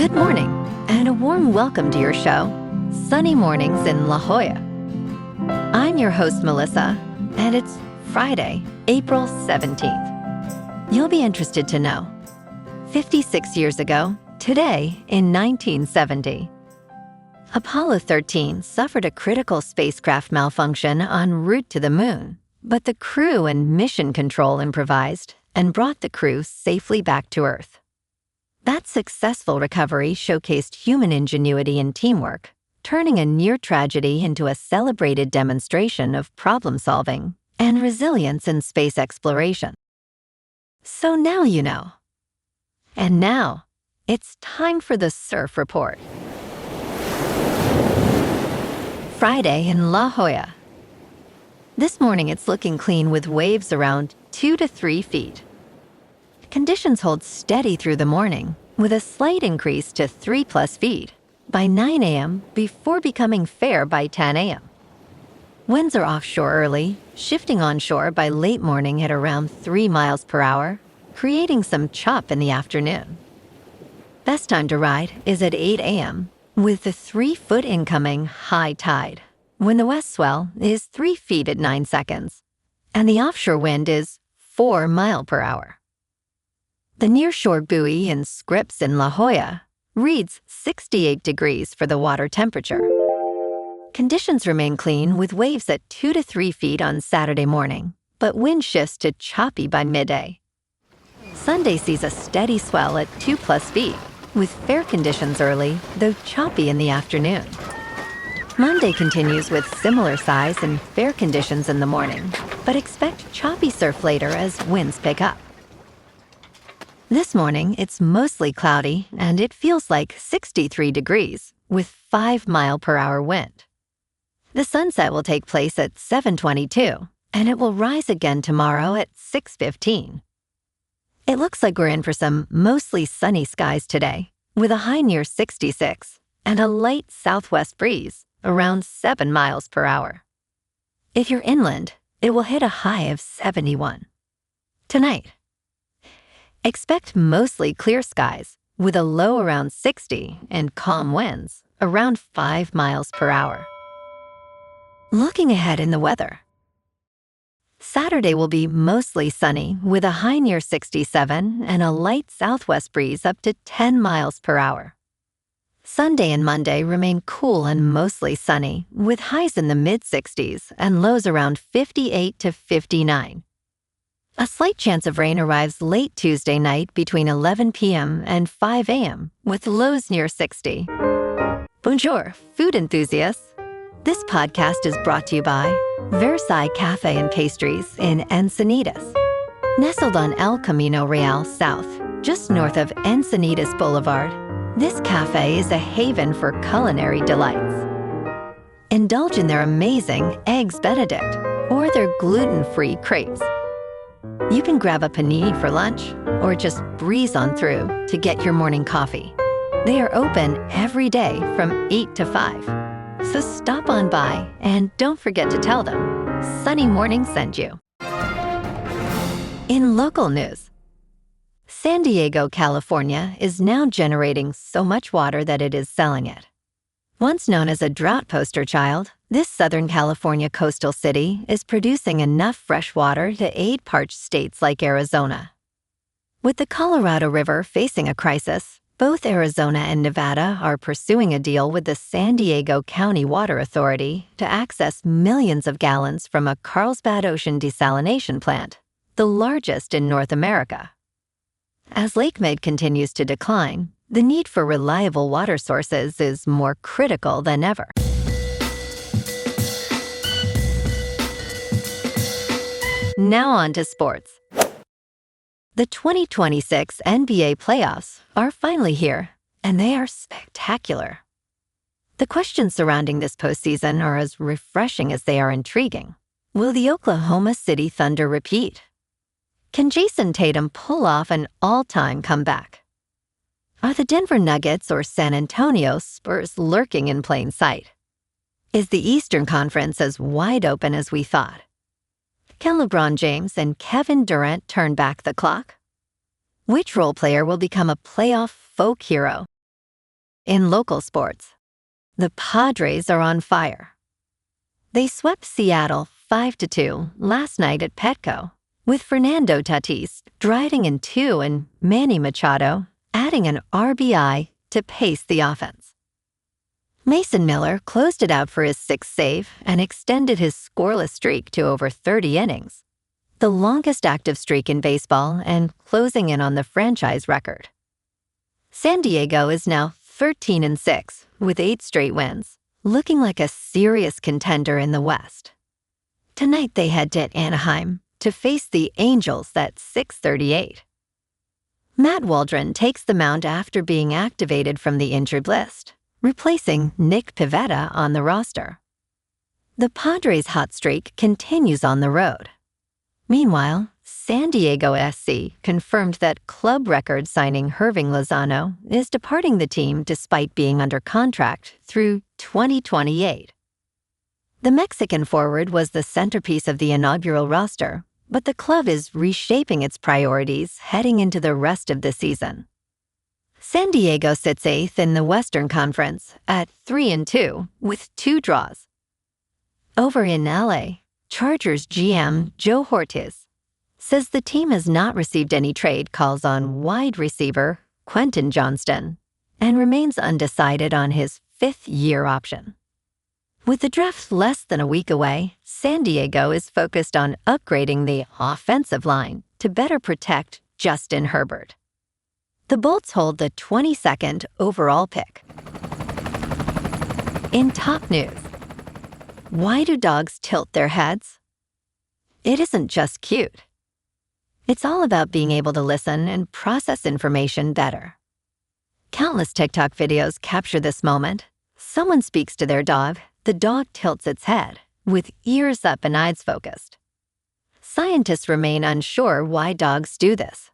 Good morning, and a warm welcome to your show, Sunny Mornings in La Jolla. I'm your host, Melissa, and it's Friday, April 17th. You'll be interested to know, 56 years ago, today in 1970, Apollo 13 suffered a critical spacecraft malfunction en route to the moon, but the crew and mission control improvised and brought the crew safely back to Earth. That successful recovery showcased human ingenuity and teamwork, turning a near tragedy into a celebrated demonstration of problem-solving and resilience in space exploration. So now you know. And now, it's time for the Surf Report. Friday in La Jolla. This morning it's looking clean with waves around 2 to 3 feet. Conditions hold steady through the morning, with a slight increase to 3+ feet by 9 a.m. before becoming fair by 10 a.m. Winds are offshore early, shifting onshore by late morning at around 3 miles per hour, creating some chop in the afternoon. Best time to ride is at 8 a.m., with the 3-foot incoming high tide, when the west swell is 3 feet at 9 seconds, and the offshore wind is 4 miles per hour. The nearshore buoy in Scripps in La Jolla reads 68 degrees for the water temperature. Conditions remain clean with waves at 2 to 3 feet on Saturday morning, but wind shifts to choppy by midday. Sunday sees a steady swell at 2+ feet, with fair conditions early, though choppy in the afternoon. Monday continues with similar size and fair conditions in the morning, but expect choppy surf later as winds pick up. This morning, it's mostly cloudy, and it feels like 63 degrees, with 5 mile per hour wind. The sunset will take place at 7:22, and it will rise again tomorrow at 6:15. It looks like we're in for some mostly sunny skies today, with a high near 66 and a light southwest breeze around 7 miles per hour. If you're inland, it will hit a high of 71. Tonight, expect mostly clear skies with a low around 60 and calm winds around 5 miles per hour. Looking ahead in the weather. Saturday will be mostly sunny with a high near 67 and a light southwest breeze up to 10 miles per hour. Sunday and Monday remain cool and mostly sunny with highs in the mid-60s and lows around 58 to 59. A slight chance of rain arrives late Tuesday night between 11 p.m. and 5 a.m. with lows near 60. Bonjour, food enthusiasts. This podcast is brought to you by Versailles Cafe and Pastries in Encinitas. Nestled on El Camino Real South, just north of Encinitas Boulevard, this cafe is a haven for culinary delights. Indulge in their amazing Eggs Benedict or their gluten-free crepes. You can grab a panini for lunch or just breeze on through to get your morning coffee. They are open every day from 8 to 5. So stop on by and don't forget to tell them Sunny Morning sent you. In local news, San Diego, California is now generating so much water that it is selling it. Once known as a drought poster child, this Southern California coastal city is producing enough fresh water to aid parched states like Arizona. With the Colorado River facing a crisis, both Arizona and Nevada are pursuing a deal with the San Diego County Water Authority to access millions of gallons from a Carlsbad ocean-desalination plant, the largest in North America. As Lake Mead continues to decline, the need for reliable water sources is more critical than ever. Now on to sports. The 2026 NBA playoffs are finally here, and they are spectacular. The questions surrounding this postseason are as refreshing as they are intriguing. Will the Oklahoma City Thunder repeat? Can Jason Tatum pull off an all-time comeback? Are the Denver Nuggets or San Antonio Spurs lurking in plain sight? Is the Eastern Conference as wide open as we thought? Can LeBron James and Kevin Durant turn back the clock? Which role player will become a playoff folk hero? In local sports, the Padres are on fire. They swept Seattle 5-2 last night at Petco, with Fernando Tatis driving in 2 and Manny Machado adding an RBI to pace the offense. Mason Miller closed it out for his 6th save and extended his scoreless streak to over 30 innings, the longest active streak in baseball and closing in on the franchise record. San Diego is now 13-6 with 8 straight wins, looking like a serious contender in the West. Tonight they head to Anaheim to face the Angels at 6:38. Matt Waldron takes the mound after being activated from the injured list, replacing Nick Pivetta on the roster. The Padres' hot streak continues on the road. Meanwhile, San Diego SC confirmed that club record signing Hirving Lozano is departing the team despite being under contract through 2028. The Mexican forward was the centerpiece of the inaugural roster, but the club is reshaping its priorities heading into the rest of the season. San Diego sits 8th in the Western Conference at 3-2 with 2 draws. Over in LA, Chargers GM Joe Ortiz says the team has not received any trade calls on wide receiver Quentin Johnston and remains undecided on his 5th-year option. With the draft less than a week away, San Diego is focused on upgrading the offensive line to better protect Justin Herbert. The Bolts hold the 22nd overall pick. In top news, why do dogs tilt their heads? It isn't just cute. It's all about being able to listen and process information better. Countless TikTok videos capture this moment. Someone speaks to their dog, the dog tilts its head, with ears up and eyes focused. Scientists remain unsure why dogs do this.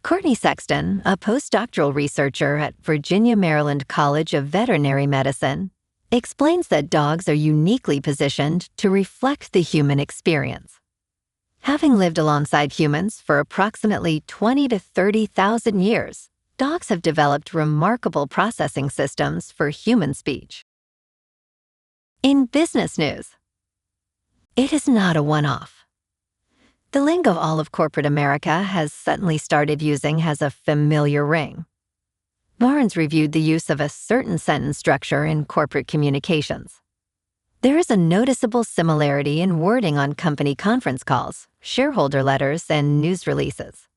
Courtney Sexton, a postdoctoral researcher at Virginia Maryland College of Veterinary Medicine, explains that dogs are uniquely positioned to reflect the human experience. Having lived alongside humans for approximately 20 to 30,000 years, dogs have developed remarkable processing systems for human speech. In business news, it is not a one-off. The lingo all of corporate America has suddenly started using has a familiar ring. Barnes reviewed the use of a certain sentence structure in corporate communications. There is a noticeable similarity in wording on company conference calls, shareholder letters, and news releases.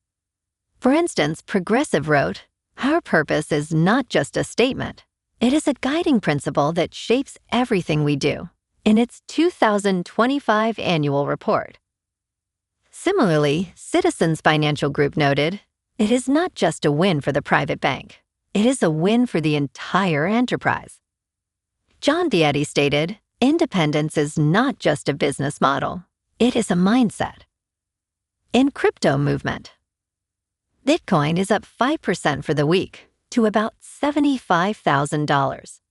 For instance, Progressive wrote, "Our purpose is not just a statement. It is a guiding principle that shapes everything we do," in its 2025 annual report. Similarly, Citizens Financial Group noted, "It is not just a win for the private bank. It is a win for the entire enterprise." John Vietti stated, "Independence is not just a business model. It is a mindset." In crypto movement, Bitcoin is up 5% for the week to about $75,000.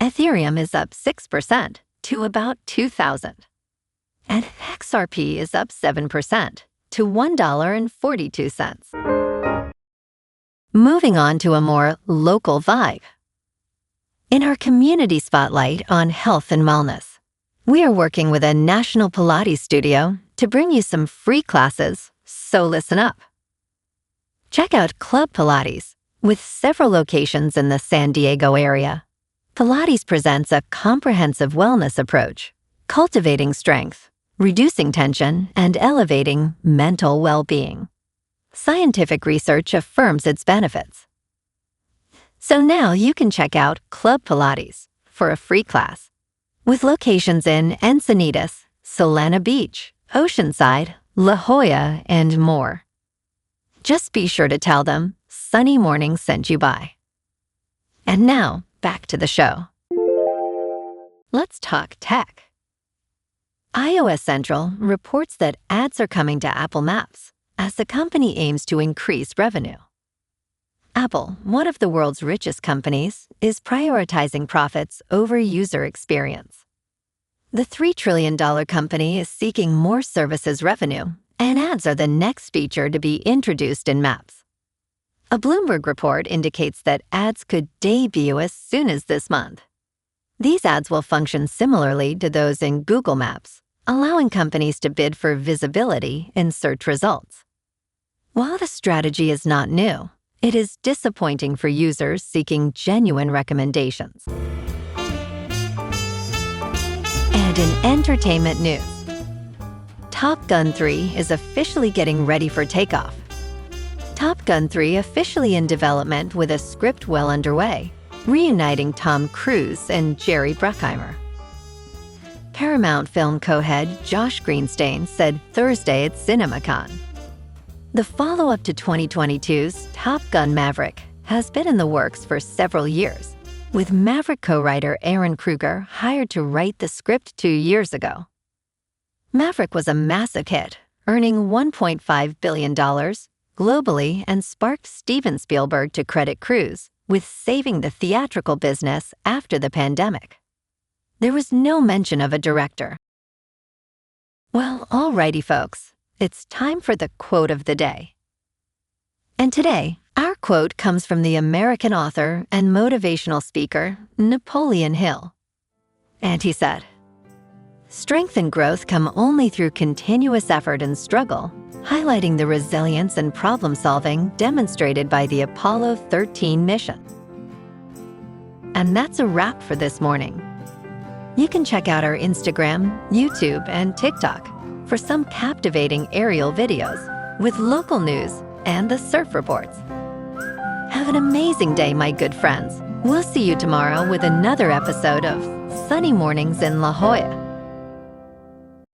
Ethereum is up 6% to about $2,000. And XRP is up 7% to $1.42. Moving on to a more local vibe. In our community spotlight on health and wellness, we are working with a national Pilates studio to bring you some free classes, so listen up. Check out Club Pilates, with several locations in the San Diego area. Pilates presents a comprehensive wellness approach, cultivating strength, reducing tension, and elevating mental well-being. Scientific research affirms its benefits. So now you can check out Club Pilates for a free class, with locations in Encinitas, Solana Beach, Oceanside, La Jolla, and more. Just be sure to tell them Sunny Morning sent you by. And now, back to the show. Let's talk tech. iOS Central reports that ads are coming to Apple Maps as the company aims to increase revenue. Apple, one of the world's richest companies, is prioritizing profits over user experience. The $3 trillion company is seeking more services revenue, and ads are the next feature to be introduced in Maps. A Bloomberg report indicates that ads could debut as soon as this month. These ads will function similarly to those in Google Maps, allowing companies to bid for visibility in search results. While the strategy is not new, it is disappointing for users seeking genuine recommendations. And in entertainment news, Top Gun 3 is officially getting ready for takeoff. Top Gun 3 officially in development with a script well underway, reuniting Tom Cruise and Jerry Bruckheimer. Paramount film co-head Josh Greenstein said Thursday at CinemaCon. The follow-up to 2022's Top Gun Maverick has been in the works for several years, with Maverick co-writer Aaron Kruger hired to write the script 2 years ago. Maverick was a massive hit, earning $1.5 billion globally and sparked Steven Spielberg to credit Cruise with saving the theatrical business after the pandemic. There was no mention of a director. Well, alrighty folks, it's time for the quote of the day. And today, our quote comes from the American author and motivational speaker, Napoleon Hill. And he said, "Strength and growth come only through continuous effort and struggle, highlighting the resilience and problem-solving demonstrated by the Apollo 13 mission." And that's a wrap for this morning. You can check out our Instagram, YouTube, and TikTok for some captivating aerial videos with local news and the surf reports. Have an amazing day, my good friends. We'll see you tomorrow with another episode of Sunny Mornings in La Jolla.